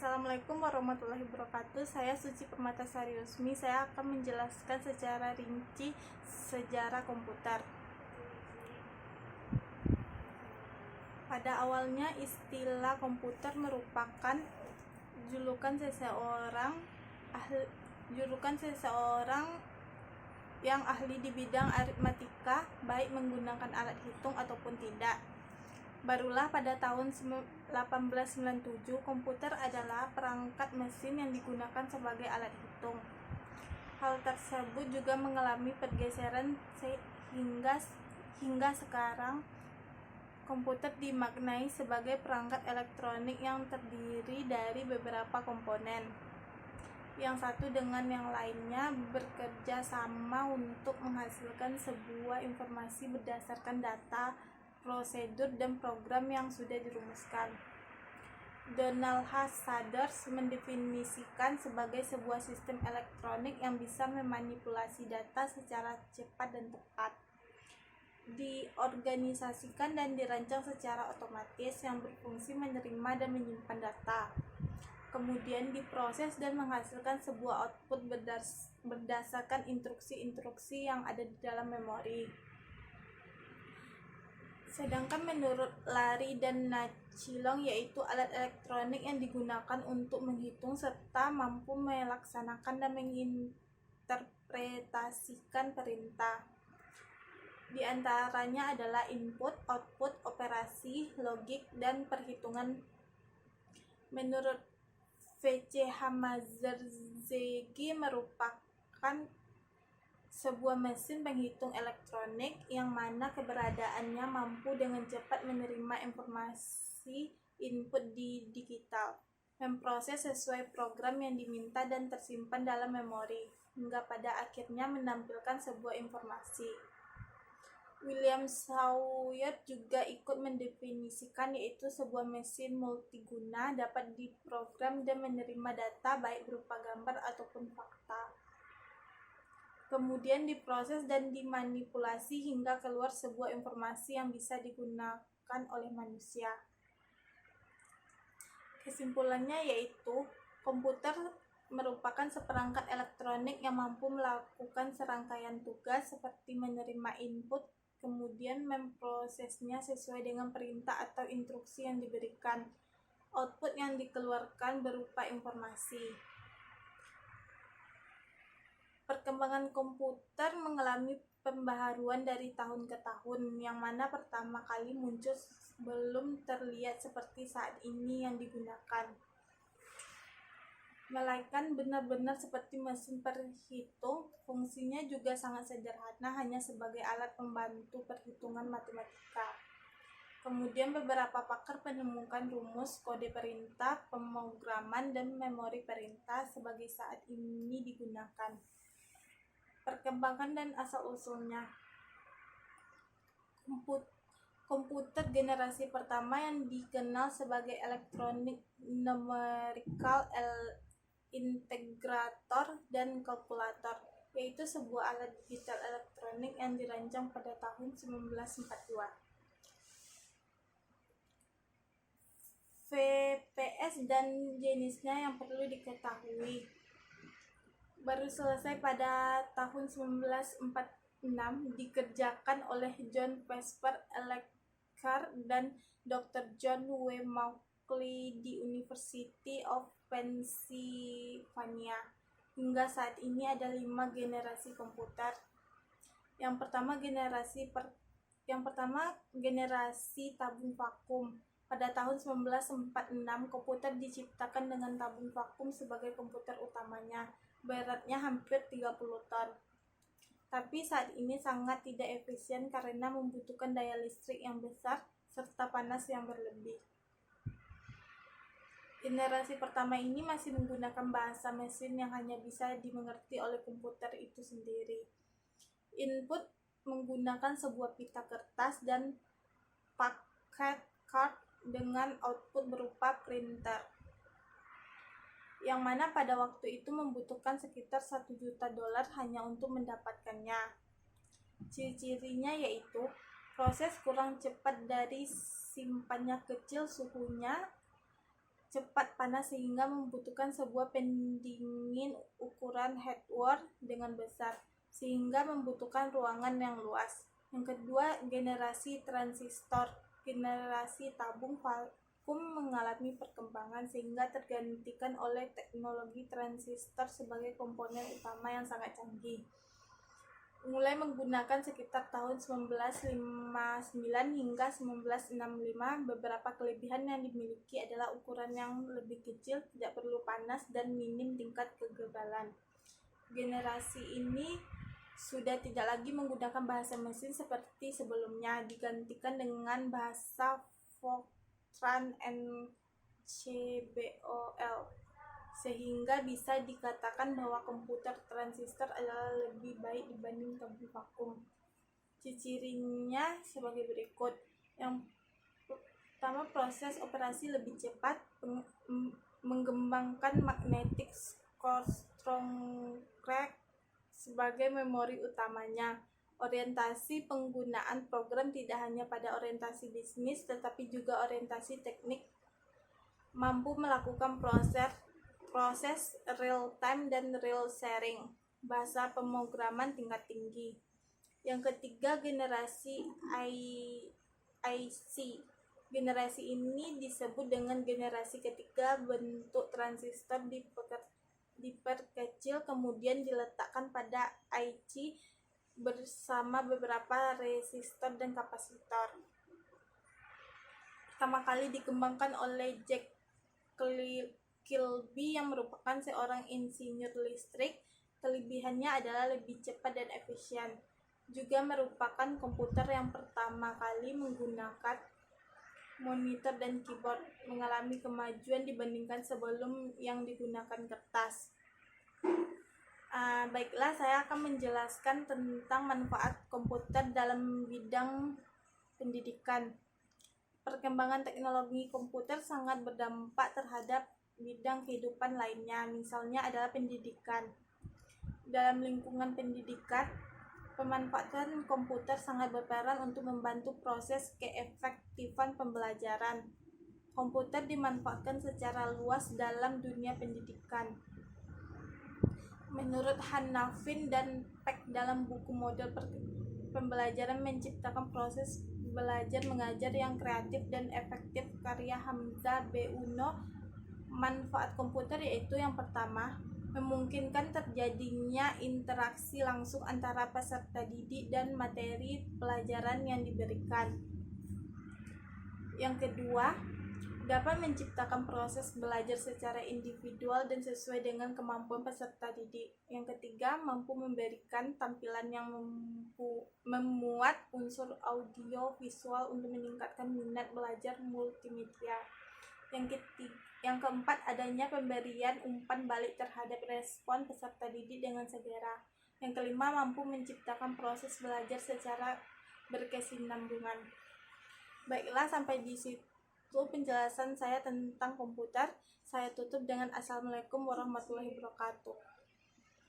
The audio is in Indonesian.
Assalamualaikum warahmatullahi wabarakatuh. Saya Suci Permatasari Rusmi. Saya akan menjelaskan secara rinci sejarah komputer. Pada awalnya istilah komputer merupakan julukan seseorang yang ahli di bidang aritmatika, baik menggunakan alat hitung ataupun tidak. Barulah pada tahun 1897 komputer adalah perangkat mesin yang digunakan sebagai alat hitung. Hal tersebut juga mengalami pergeseran hingga sekarang komputer dimaknai sebagai perangkat elektronik yang terdiri dari beberapa komponen, yang satu dengan yang lainnya bekerja sama untuk menghasilkan sebuah informasi berdasarkan data, prosedur, dan program yang sudah dirumuskan. Donald H. Sanders mendefinisikan sebagai sebuah sistem elektronik yang bisa memanipulasi data secara cepat dan tepat, diorganisasikan dan dirancang secara otomatis, yang berfungsi menerima dan menyimpan data, kemudian diproses dan menghasilkan sebuah output berdasarkan instruksi-instruksi yang ada di dalam memori. Sedangkan menurut Larry dan Nachilong, yaitu alat elektronik yang digunakan untuk menghitung serta mampu melaksanakan dan menginterpretasikan perintah. Di antaranya adalah input, output, operasi, logik, dan perhitungan. Menurut V.C. Hamarzegi merupakan sebuah mesin penghitung elektronik yang mana keberadaannya mampu dengan cepat menerima informasi input di digital, memproses sesuai program yang diminta dan tersimpan dalam memori, hingga pada akhirnya menampilkan sebuah informasi. William Sawyer juga ikut mendefinisikan, yaitu sebuah mesin multiguna dapat diprogram dan menerima data baik berupa gambar ataupun fakta, kemudian diproses dan dimanipulasi hingga keluar sebuah informasi yang bisa digunakan oleh manusia. Kesimpulannya yaitu komputer merupakan seperangkat elektronik yang mampu melakukan serangkaian tugas seperti menerima input, kemudian memprosesnya sesuai dengan perintah atau instruksi yang diberikan. Output yang dikeluarkan berupa informasi. Perkembangan komputer mengalami pembaharuan dari tahun ke tahun, yang mana pertama kali muncul belum terlihat seperti saat ini yang digunakan, melainkan benar-benar seperti mesin perhitung. Fungsinya juga sangat sederhana, hanya sebagai alat pembantu perhitungan matematika. Kemudian beberapa pakar menemukan rumus, kode perintah, pemrograman, dan memori perintah sebagai saat ini digunakan. Perkembangan dan asal-usulnya. Komputer generasi pertama yang dikenal sebagai Electronic Numerical Integrator dan Kalkulator, yaitu sebuah alat digital elektronik yang dirancang pada tahun 1942. VPS dan jenisnya yang perlu diketahui. Baru selesai pada tahun 1946 dikerjakan oleh John Vesper Eleccar dan Dr. John W. Mauchly di University of Pennsylvania. Hingga saat ini ada 5 generasi komputer. Yang pertama generasi tabung vakum. Pada tahun 1946 komputer diciptakan dengan tabung vakum sebagai komputer utamanya. Beratnya hampir 30 ton. Tapi saat ini sangat tidak efisien karena membutuhkan daya listrik yang besar serta panas yang berlebih. Generasi pertama ini masih menggunakan bahasa mesin yang hanya bisa dimengerti oleh komputer itu sendiri. Input menggunakan sebuah pita kertas dan paket card dengan output berupa printer, yang mana pada waktu itu membutuhkan sekitar $1 juta hanya untuk mendapatkannya. Ciri-cirinya yaitu proses kurang cepat dari simpannya kecil, suhunya cepat panas sehingga membutuhkan sebuah pendingin ukuran hardware dengan besar, sehingga membutuhkan ruangan yang luas. Yang kedua, generasi transistor. Generasi tabung vakum mengalami perkembangan sehingga tergantikan oleh teknologi transistor sebagai komponen utama yang sangat canggih. Mulai menggunakan sekitar tahun 1959 hingga 1965, beberapa kelebihan yang dimiliki adalah ukuran yang lebih kecil, tidak perlu panas, dan minim tingkat kegebalan. Generasi ini sudah tidak lagi menggunakan bahasa mesin seperti sebelumnya, digantikan dengan bahasa Fortran and CBOL, sehingga bisa dikatakan bahwa komputer transistor adalah lebih baik dibanding tabung vakum. Ciri-cirinya sebagai berikut. Yang pertama, proses operasi lebih cepat, mengembangkan magnetic core strong crack sebagai memori utamanya. Orientasi penggunaan program tidak hanya pada orientasi bisnis, tetapi juga orientasi teknik, mampu melakukan proses real time dan real sharing, bahasa pemrograman tingkat tinggi. Yang ketiga, generasi IC. Generasi ini disebut dengan generasi ketiga. Bentuk transistor diperkecil kemudian diletakkan pada IC bersama beberapa resistor dan kapasitor. Pertama kali dikembangkan oleh Jack Kilby yang merupakan seorang insinyur listrik. Kelebihannya adalah lebih cepat dan efisien. Juga merupakan komputer yang pertama kali menggunakan monitor dan keyboard, mengalami kemajuan dibandingkan sebelum yang digunakan kertas. Baiklah, saya akan menjelaskan tentang manfaat komputer dalam bidang pendidikan. Perkembangan teknologi komputer sangat berdampak terhadap bidang kehidupan lainnya, misalnya adalah pendidikan. Dalam lingkungan pendidikan, pemanfaatan komputer sangat berperan untuk membantu proses keefektifan pembelajaran. Komputer dimanfaatkan secara luas dalam dunia pendidikan. Menurut Hanafin dan Peck dalam buku Model Pembelajaran Menciptakan Proses Belajar Mengajar yang Kreatif dan Efektif karya Hamzah B. Uno, manfaat komputer yaitu yang pertama, memungkinkan terjadinya interaksi langsung antara peserta didik dan materi pelajaran yang diberikan. Yang kedua, dapat menciptakan proses belajar secara individual dan sesuai dengan kemampuan peserta didik. Yang ketiga, mampu memberikan tampilan yang memuat unsur audio visual untuk meningkatkan minat belajar multimedia. Yang keempat, adanya pemberian umpan balik terhadap respon peserta didik dengan segera. Yang kelima, mampu menciptakan proses belajar secara berkesinambungan. Baiklah, sampai di situ penjelasan saya tentang komputer. Saya tutup dengan Assalamualaikum warahmatullahi wabarakatuh.